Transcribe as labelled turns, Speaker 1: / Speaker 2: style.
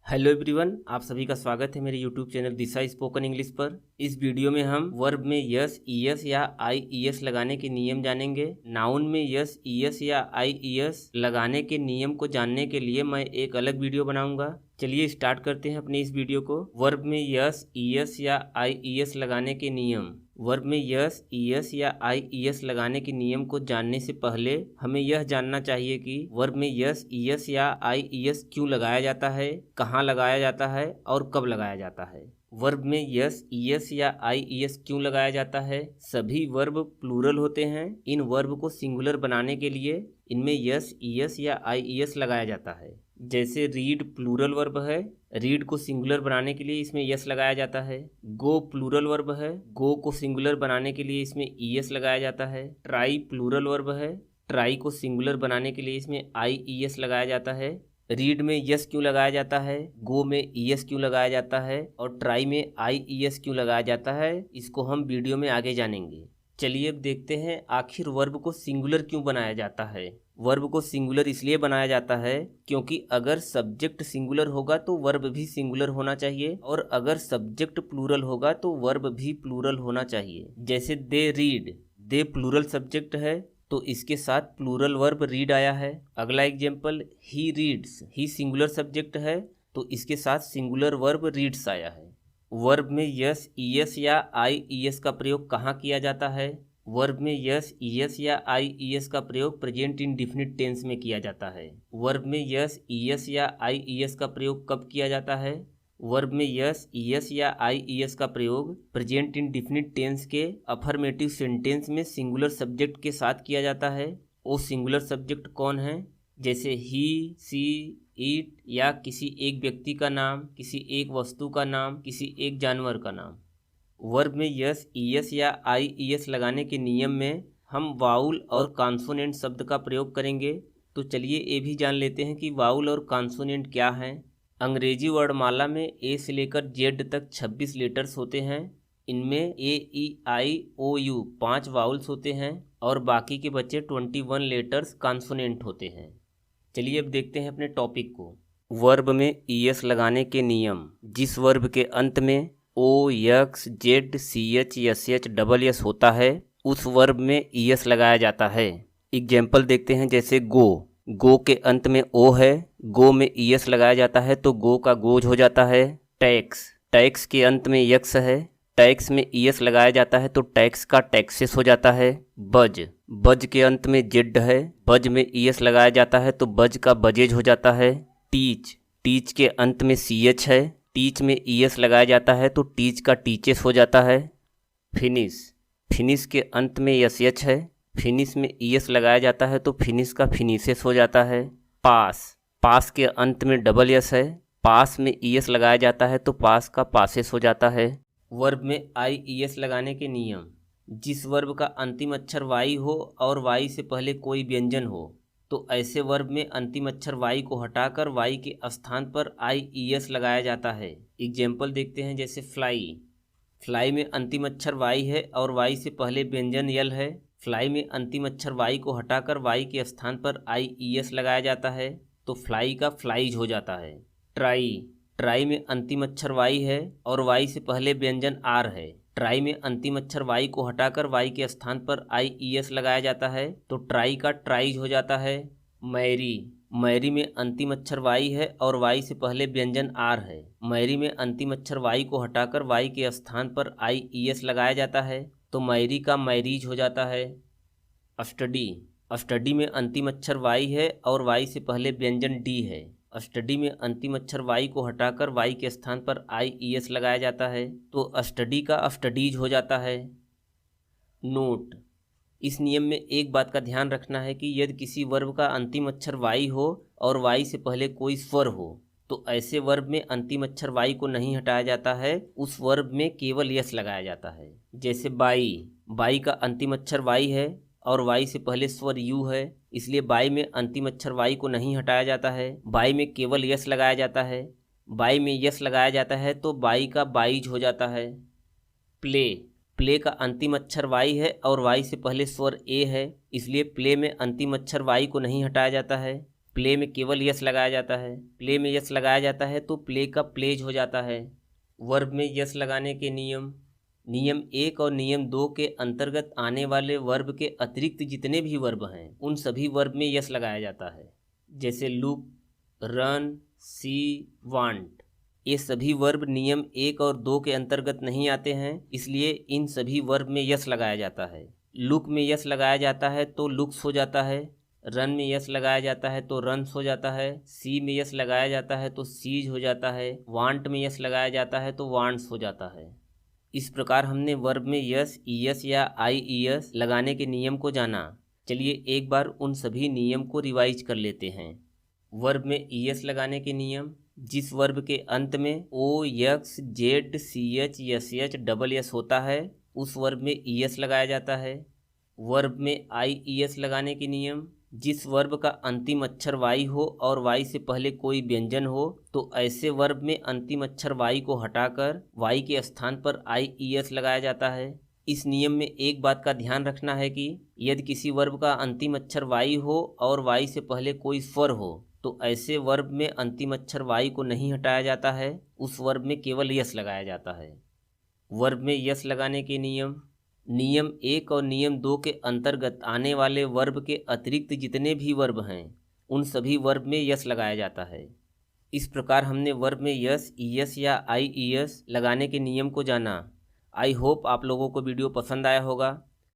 Speaker 1: Hello everyone, आप सभी का स्वागत है मेरे यूट्यूब चैनल दिशा स्पोकन इंग्लिश पर। इस वीडियो में हम वर्ब में यस, ईएस या आईईएस लगाने के नियम जानेंगे। नाउन में यस, ईएस या आईईएस लगाने के नियम को जानने के लिए मैं एक अलग वीडियो बनाऊंगा। चलिए स्टार्ट करते हैं अपने इस वीडियो को। वर्ब में यस, ईएस या आईईएस लगाने के नियम। वर्ब में यस, ईएस या आईईएस लगाने के नियम को जानने से पहले हमें यह जानना चाहिए कि वर्ब में यस, ईएस या आईईएस क्यों लगाया जाता है, कहाँ लगाया जाता है और कब लगाया जाता है। वर्ब में यस, ईएस या आईईएस क्यों लगाया जाता है? सभी वर्ब प्लूरल होते हैं। इन वर्ब को सिंगुलर बनाने के लिए इनमें यस, ईएस या आईईएस लगाया जाता है। जैसे रीड प्लूरल वर्ब है, रीड को सिंगुलर बनाने के लिए इसमें यस लगाया जाता है। गो प्लूरल वर्ब है, गो को सिंगुलर बनाने के लिए इसमें ईएस लगाया जाता है। ट्राई प्लूरल वर्ब है, ट्राई को सिंगुलर बनाने के लिए इसमें आईईएस लगाया जाता है। रीड में यस क्यों लगाया जाता है, गो में ईएस क्यों लगाया जाता है और ट्राई में आईईएस क्यों लगाया जाता है, इसको हम वीडियो में आगे जानेंगे। चलिए अब देखते हैं आखिर वर्ब को सिंगुलर क्यों बनाया जाता है। वर्ब को सिंगुलर इसलिए बनाया जाता है क्योंकि अगर सब्जेक्ट सिंगुलर होगा तो वर्ब भी सिंगुलर होना चाहिए, और अगर सब्जेक्ट प्लूरल होगा तो वर्ब भी प्लूरल होना चाहिए। जैसे they read, they plural subject है तो इसके साथ प्लूरल वर्ब रीड आया है। अगला example, he reads, he singular subject है तो इसके साथ सिंगुलर वर्ब रीड्स आया है। वर्ब में यस, ईएस या आईईएस का प्रयोग कहाँ किया जाता है? वर्ब में यस, ईएस या आईईएस का प्रयोग प्रेजेंट इंडेफिनिट टेंस में किया जाता है। वर्ब में यस, ईएस या आईईएस का प्रयोग कब किया जाता है? वर्ब में यस, ईएस या आईईएस का प्रयोग प्रेजेंट इंडेफिनिट टेंस के अफर्मेटिव सेंटेंस में सिंगुलर सब्जेक्ट के साथ किया जाता है। वो सिंगुलर सब्जेक्ट कौन है? जैसे ही, सी, इट या किसी एक व्यक्ति का नाम, किसी एक वस्तु का नाम, किसी एक जानवर का नाम। वर्ब में यस, ईएस या आईईएस लगाने के नियम में हम वाउल और कॉन्सोनेंट शब्द का प्रयोग करेंगे। तो चलिए ये भी जान लेते हैं कि वाउल और कॉन्सोनेंट क्या हैं। अंग्रेजी वर्णमाला में ए से लेकर जेड तक 26 लेटर्स होते हैं। इनमें ए, ई, आई, ओ, यू 5 वाउल्स होते हैं और बाकी के बचे 21 लेटर्स कॉन्सोनेंट होते हैं। चलिए अब देखते हैं अपने टॉपिक को। वर्ब में ईएस लगाने के नियम। जिस वर्ब के अंत में O, X, Z, C H, S H, double S होता है उस वर्ब में ईएस लगाया जाता है। एग्जाम्पल देखते हैं, जैसे गो, गो के अंत में ओ है, गो में ईएस लगाया जाता है तो गो का गोज हो जाता है। टैक्स, टैक्स के अंत में यक्स है, टैक्स में ईएस लगाया जाता है तो टैक्स का टैक्सेस हो जाता है। बज, बज के अंत में जेड है, बज में ईएस लगाया जाता है तो बज का बजेज हो जाता है। टीच, टीच के अंत में सीएच है, टीच में ईएस लगाया जाता है तो टीच का टीचेस हो जाता है। फिनिश, फिनिश के अंत में एसएच है, फिनिश में ईएस लगाया जाता है तो फिनिश का फिनिशेस हो जाता है। पास, पास के अंत में डबल एस है, पास में ईएस लगाया जाता है तो पास का पासेस हो जाता है। वर्ब में आईईएस लगाने के नियम। जिस वर्ब का अंतिम अक्षर वाई हो और वाई से पहले कोई व्यंजन हो तो ऐसे वर्ब में अंतिम अक्षर वाई को हटाकर वाई के स्थान पर आईईएस लगाया जाता है। एग्जाम्पल देखते हैं, जैसे फ्लाई, फ्लाई में अंतिम अक्षर वाई है और वाई से पहले व्यंजन यल है। फ्लाई में अंतिम अक्षर वाई को हटाकर वाई के स्थान पर आईईएस लगाया जाता है तो फ्लाई का फ्लाइज हो जाता है। ट्राई, ट्राई में अंतिम अक्षर वाई है और वाई से पहले व्यंजन आर है। ट्राई में अंतिम अक्षर वाई को हटाकर वाई के स्थान पर आईईएस लगाया जाता है तो ट्राई का ट्राइज हो जाता है। मैरी, मैरी में अंतिम अक्षर वाई है और वाई से पहले व्यंजन आर है। मैरी में अंतिम अक्षर वाई को हटाकर वाई के स्थान पर आईईएस लगाया जाता है तो मैरी का मैरीज हो जाता है। स्टडी, स्टडी में अंतिम अक्षर वाई है और वाई से पहले व्यंजन डी है। स्टडी में अंतिम अक्षर वाई को हटाकर वाई के स्थान पर आईईएस लगाया जाता है तो स्टडी का स्टडीज हो जाता है। नोट, इस नियम में एक बात का ध्यान रखना है कि यदि किसी वर्ब का अंतिम अक्षर वाई हो और वाई से पहले कोई स्वर हो तो ऐसे वर्ब में अंतिम अक्षर वाई को नहीं हटाया जाता है, उस वर्ब में केवल यस लगाया जाता है। जैसे बाई, बाई का अंतिम अक्षर वाई है और वाई से पहले स्वर यू है, इसलिए बाई में अंतिम अक्षर वाई को नहीं हटाया जाता है, बाई में केवल यस लगाया जाता है। बाई में यस लगाया जाता है तो बाई का बाईज हो जाता है। प्ले, प्ले का अंतिम अक्षर वाई है और वाई से पहले स्वर ए है, इसलिए प्ले में अंतिम अक्षर वाई को नहीं हटाया जाता है। प्ले में केवल यस लगाया जाता है। प्ले में यस लगाया जाता है तो प्ले का प्लेज हो जाता है। वर्ब में यस लगाने के नियम। नियम 1 और नियम 2 के अंतर्गत आने वाले वर्ब के अतिरिक्त जितने भी वर्ब हैं उन सभी वर्ब में यस लगाया जाता है। जैसे लुक, रन, सी, वांट, ये सभी वर्ब नियम 1 और 2 के अंतर्गत नहीं आते हैं, इसलिए इन सभी वर्ब में यस लगाया जाता है। लुक में यस लगाया जाता है तो लुक्स हो जाता है। रन में यस लगाया जाता है तो रन्स हो जाता है। सी में यस लगाया जाता है तो सीज हो जाता है। वांट में यस लगाया जाता है तो वांट्स हो जाता है। इस प्रकार हमने वर्ब में यस, ईएस या आईईएस लगाने के नियम को जाना। चलिए एक बार उन सभी नियम को रिवाइज कर लेते हैं। वर्ब में ईएस लगाने के नियम। जिस वर्ब के अंत में O, X, Z, C H, S H, double S होता है उस वर्ब में ईएस लगाया जाता है। वर्ब में आईईएस लगाने के नियम। जिस वर्ब का अंतिम अक्षर वाई हो और वाई से पहले कोई व्यंजन हो तो ऐसे वर्ब में अंतिम अक्षर वाई को हटाकर वाई के स्थान पर आईईएस लगाया जाता है। इस नियम में एक बात का ध्यान रखना है कि यदि किसी वर्ब का अंतिम अक्षर वाई हो और वाई से पहले कोई स्वर हो तो ऐसे वर्ब में अंतिम अक्षर वाई को नहीं हटाया जाता है, उस वर्ब में केवल यस लगाया जाता है। वर्ब में यस लगाने के नियम। नियम 1 और नियम 2 के अंतर्गत आने वाले वर्ब के अतिरिक्त जितने भी वर्ब हैं उन सभी वर्ब में यस लगाया जाता है। इस प्रकार हमने वर्ब में यस, ईएस या आईईएस लगाने के नियम को जाना। आई होप आप लोगों को वीडियो पसंद आया होगा।